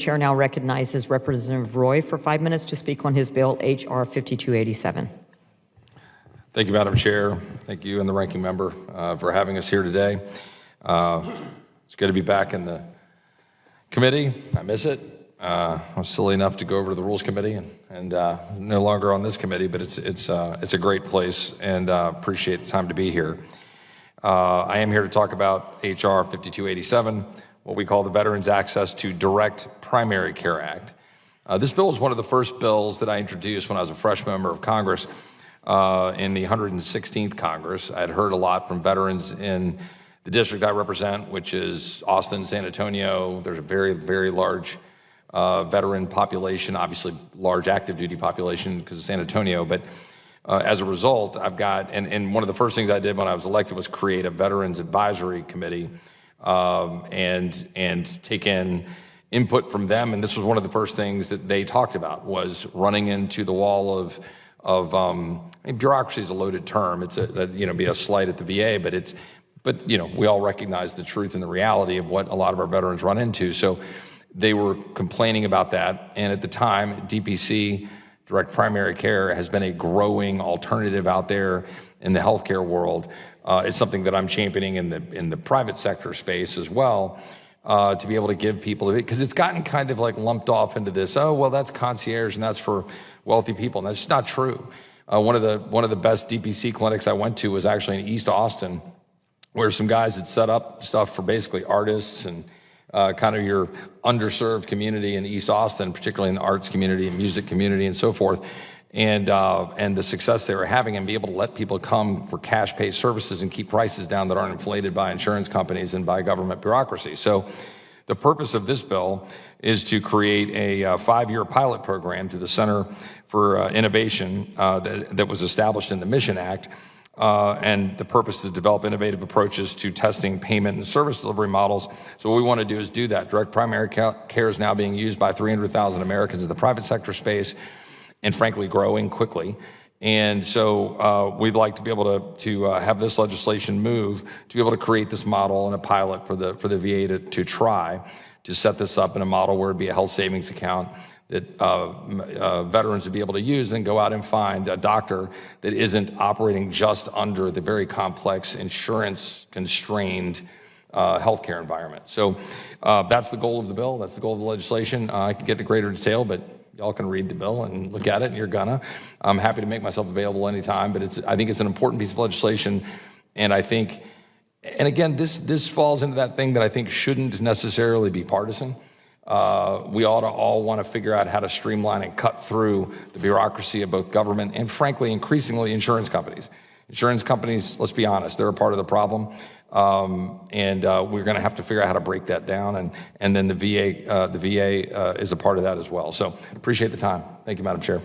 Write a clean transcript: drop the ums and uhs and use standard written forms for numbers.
Chair now recognizes Representative Roy for 5 minutes to speak on his bill, H.R. 5287. Thank you, Madam Chair. Thank you and the ranking member for having us here today. It's good to be back in the committee. I miss it. I was silly enough to go over to the Rules Committee and no longer on this committee, but it's a great place, and appreciate the time to be here. I am here to talk about H.R. 5287, what we call the Veterans Access to Direct Primary Care Act. This bill is one of the first bills that I introduced when I was a fresh member of Congress in the 116th Congress. I had heard a lot from veterans in the district I represent, which is Austin, San Antonio. There's a very, very large veteran population, obviously large active duty population because of San Antonio. But as a result, I've got, and one of the first things I did when I was elected was create a Veterans Advisory Committee and take in input from them. And this was one of the first things that they talked about, was running into the wall of I mean, bureaucracy is a loaded term. It's be a slight at the VA, but we all recognize the truth and the reality of what a lot of our veterans run into. So they were complaining about that. And at the time, DPC, direct primary care, has been a growing alternative out there in the healthcare world. It's something that I'm championing in the private sector space as well, to be able to give people, because it's gotten kind of like lumped off into this, oh, well, that's concierge and that's for wealthy people. And that's just not true. One of the best DPC clinics I went to was actually in East Austin, where some guys had set up stuff for basically artists and kind of your underserved community in East Austin, particularly in the arts community and music community and so forth. And the success they were having, and be able to let people come for cash pay services and keep prices down that aren't inflated by insurance companies and by government bureaucracy. So the purpose of this bill is to create a 5-year pilot program to the Center for Innovation that was established in the Mission Act. And the purpose is to develop innovative approaches to testing, payment, and service delivery models. So what we want to do is do that. Direct primary care is now being used by 300,000 Americans in the private sector space, and frankly growing quickly. And so we'd like to be able to have this legislation move to be able to create this model and a pilot for the VA to try to set this up in a model where it'd be a health savings account that veterans would be able to use and go out and find a doctor that isn't operating just under the very complex insurance-constrained healthcare environment. So that's the goal of the bill. That's the goal of the legislation. I can get into greater detail, but y'all can read the bill and look at it, and you're gonna. I'm happy to make myself available anytime, but I think it's an important piece of legislation, and I think, and again, this falls into that thing that I think shouldn't necessarily be partisan. We ought to all want to figure out how to streamline and cut through the bureaucracy of both government and, frankly, increasingly insurance companies. Insurance companies, let's be honest, they're a part of the problem, and we're going to have to figure out how to break that down, and then the VA is a part of that as well. So appreciate the time. Thank you, Madam Chair.